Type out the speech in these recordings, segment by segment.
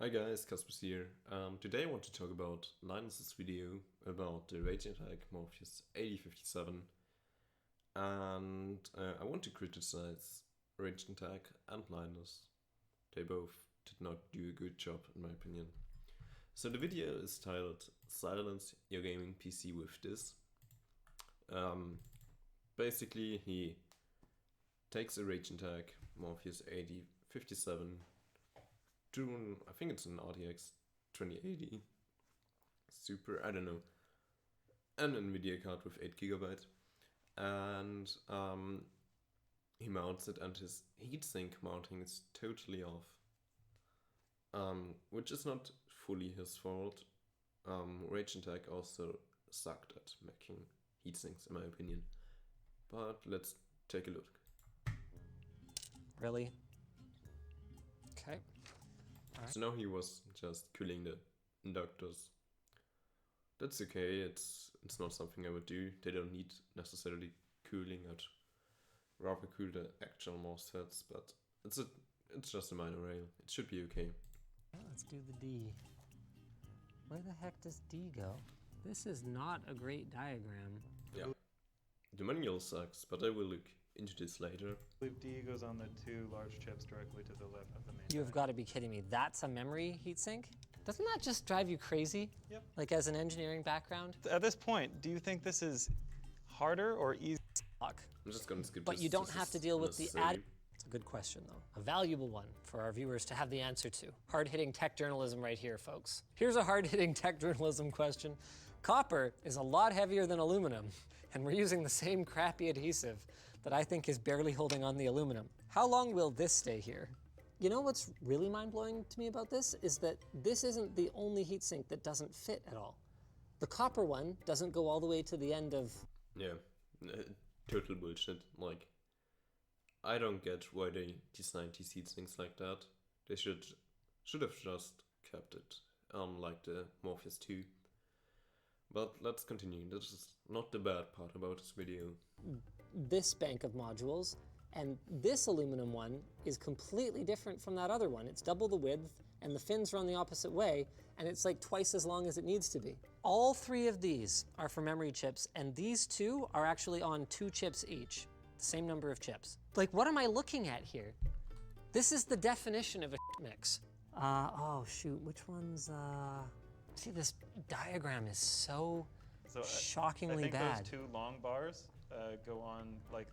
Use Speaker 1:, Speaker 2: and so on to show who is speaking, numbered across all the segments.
Speaker 1: Hi guys, Casper here. Today I want to talk about Linus's video about the Raijintek Morpheus 8057, and I want to criticize Raijintek and Linus. They both did not do a good job in my opinion. So the video is titled "Silence Your Gaming PC with This." Basically he takes a Raijintek Morpheus 8057 to, I think it's an RTX 2080 Super, I don't know, an NVIDIA card with 8 GB, and he mounts it, and his heatsink mounting is totally off, which is not fully his fault. Raijintek also sucked at making heatsinks in my opinion, but let's take a look.
Speaker 2: Really? Okay.
Speaker 1: So now he was just cooling the inductors. That's okay, it's not something I would do. They don't need necessarily cooling. I'd rather cool the actual MOSFETs, but it's just a minor rail. It should be okay.
Speaker 2: Let's do the D. Where the heck does D go? This is not a great diagram.
Speaker 1: Yeah. The manual sucks, but I will look into this later.
Speaker 3: I believe D goes on the two large chips directly to the left of the main.
Speaker 2: You've got to be kidding me. That's a memory heatsink? Doesn't that just drive you crazy?
Speaker 3: Yep.
Speaker 2: Like as an engineering background?
Speaker 3: At this point, do you think this is harder or easier?
Speaker 2: Fuck.
Speaker 1: I'm just gonna skip
Speaker 2: But
Speaker 1: this.
Speaker 2: you don't
Speaker 1: This
Speaker 2: have
Speaker 1: is
Speaker 2: to deal with the
Speaker 1: unnecessary.
Speaker 2: ad. It's a good question though. A valuable one for our viewers to have the answer to. Hard-hitting tech journalism right here, folks. Here's a hard-hitting tech journalism question. Copper is a lot heavier than aluminum, and we're using the same crappy adhesive that I think is barely holding on the aluminum. How long will this stay here? You know what's really mind-blowing to me about this is that this isn't the only heatsink that doesn't fit at all. The copper one doesn't go all the way to the end of...
Speaker 1: Yeah, total bullshit. Like, I don't get why they designed these heatsinks like that. They should have just kept it like the Morpheus II. But let's continue. This is not the bad part about this video.
Speaker 2: this bank of modules, and this aluminum one is completely different from that other one. It's double the width, and the fins run the opposite way, and it's like twice as long as it needs to be. All three of these are for memory chips, and these two are actually on 2 chips each, the same number of chips. Like, what am I looking at here? This is the definition of a mix. Oh shoot, which one's, see, this diagram is so shockingly
Speaker 3: I think
Speaker 2: bad.
Speaker 3: those two long bars go on like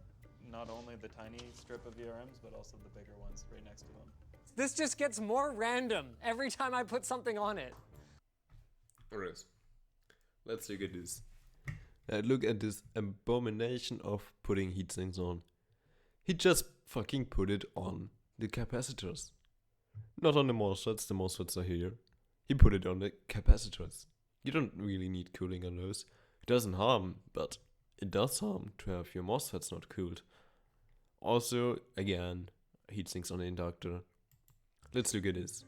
Speaker 3: not only the tiny strip of VRMs, but also the bigger ones right next to them.
Speaker 2: This just gets more random every time I put something on it.
Speaker 1: Alright, let's look at this. Look at this abomination of putting heatsinks on. He just fucking put it on the capacitors. Not on the MOSFETs are here. He put it on the capacitors. You don't really need cooling on those. It doesn't harm, but it does harm to have your MOSFETs not cooled. Also, again, heatsinks on the inductor. Let's look at this.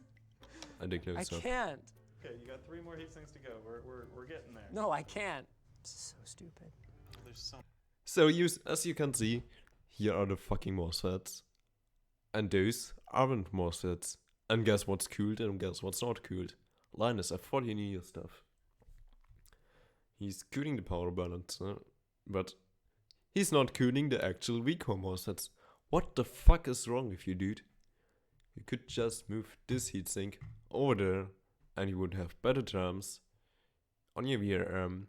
Speaker 1: I
Speaker 2: can't.
Speaker 3: Okay, you got 3 more heat sinks to go. We're getting there.
Speaker 2: No, I can't. This is so stupid.
Speaker 3: There's so
Speaker 1: So as you can see, here are the fucking MOSFETs. And those aren't MOSFETs. And guess what's cooled and guess what's not cooled? Linus, I thought you knew your stuff. He's cooling the power balancer, but he's not cooling the actual VCore MOSFETs. What the fuck is wrong with you, dude? You could just move this heatsink over there and you would have better terms on your VRM.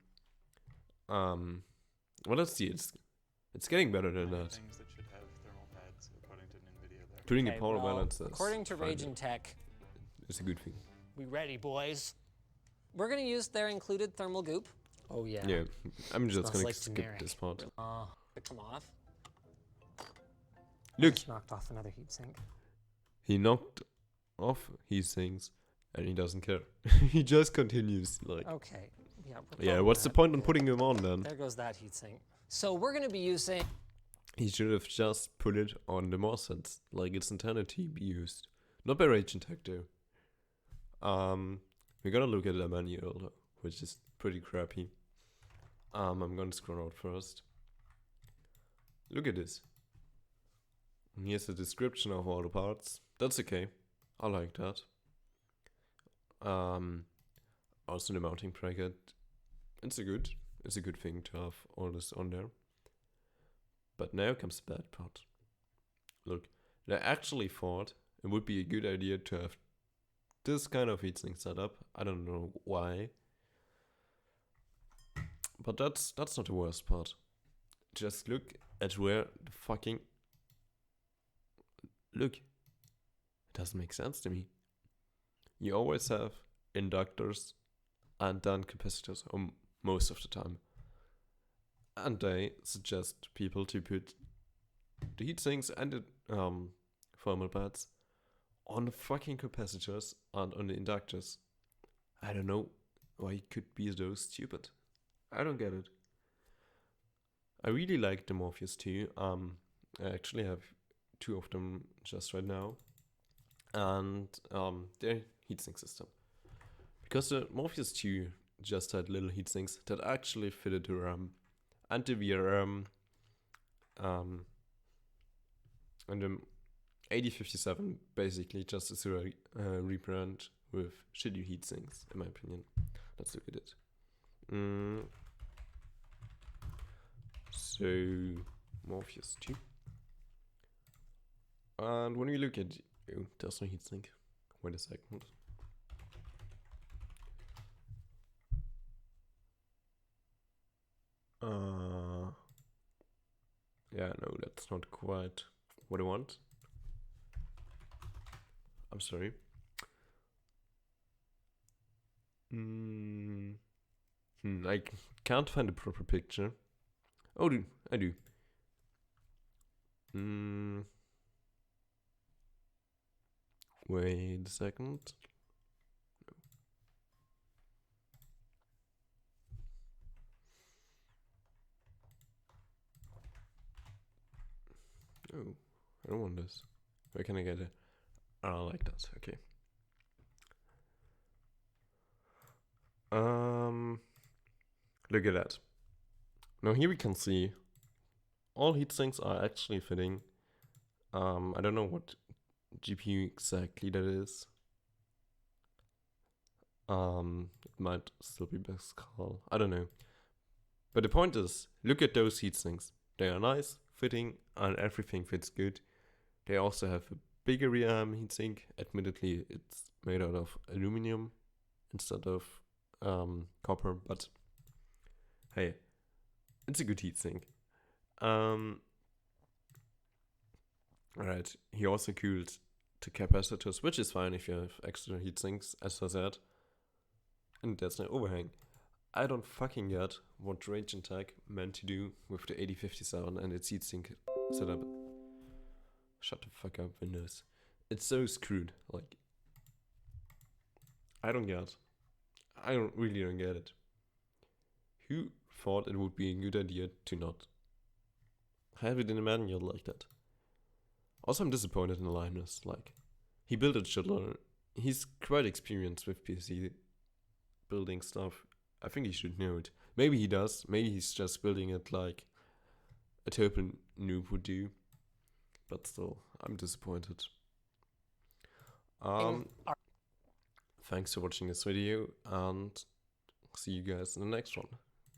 Speaker 1: Well, let's see, it's getting better than that.
Speaker 3: things that should have thermal pads according to NVIDIA there.
Speaker 1: Cooling the
Speaker 2: Okay,
Speaker 1: power
Speaker 2: well,
Speaker 1: balancer.
Speaker 2: according to Raijintek,
Speaker 1: It's a good thing.
Speaker 2: we ready, boys? We're gonna use their included thermal goop. Oh yeah.
Speaker 1: Yeah, I'm just
Speaker 2: Smells
Speaker 1: gonna
Speaker 2: like
Speaker 1: skip
Speaker 2: generic.
Speaker 1: this part.
Speaker 2: Come off.
Speaker 1: Look,
Speaker 2: Just knocked off another heatsink.
Speaker 1: he knocked off his things and he doesn't care. He just continues like.
Speaker 2: Okay. Yeah.
Speaker 1: Yeah, what's the point on putting him on then?
Speaker 2: There goes that heatsink. So we're gonna be using.
Speaker 1: He should have just put it on the MOSFETs like it's intended to be used. Not by Raijintek though. We're gonna look at the manual though, which is pretty crappy. I'm gonna scroll out first. Look at this. And here's a description of all the parts. That's okay. I like that. Also the mounting bracket. It's a good thing to have all this on there. But now comes the bad part. Look, they actually thought it would be a good idea to have this kind of heatsink setup. I don't know why. But that's not the worst part. Just look at where the fucking... Look. It doesn't make sense to me. You always have inductors and then capacitors, or most of the time. And they suggest people to put the heatsinks and the thermal pads on the fucking capacitors and on the inductors. I don't know why it could be so stupid. I don't get it. I really like the Morpheus II. I actually have 2 of them just right now. And their heatsink system. Because the Morpheus II just had little heatsinks that actually fitted the RAM. And the VRM and the 8057 basically just is a rebrand with shitty heatsinks, in my opinion. Let's look at it. So, Morpheus 2. And when we look at... Oh, there's no heatsink. Wait a second. Yeah, no, that's not quite what I want. I'm sorry. I can't find a proper picture. Oh, I do. Wait a second. Oh, I don't want this. Where can I get it? I like that. Okay. Look at that. Now here we can see all heatsinks are actually fitting. I don't know what GPU exactly that is. It might still be Pascal. I don't know. But the point is, look at those heatsinks. They are nice, fitting, and everything fits good. They also have a bigger heatsink. Admittedly, it's made out of aluminum instead of copper, but hey, it's a good heatsink. Alright, he also cooled the capacitors, which is fine if you have extra heatsinks, as I said. And there's no overhang. I don't fucking get what Raijintek meant to do with the 8057 and its heatsink setup. Shut the fuck up, Windows. It's so screwed. Like, I really don't get it. Who thought it would be a good idea to not have it in a manual like that? Also, I'm disappointed in Linus. Like, he built a shitload. He's quite experienced with PC building stuff. I think he should know it. Maybe he does. Maybe he's just building it like a total noob would do. But still, I'm disappointed. Thanks for watching this video, and see you guys in the next one.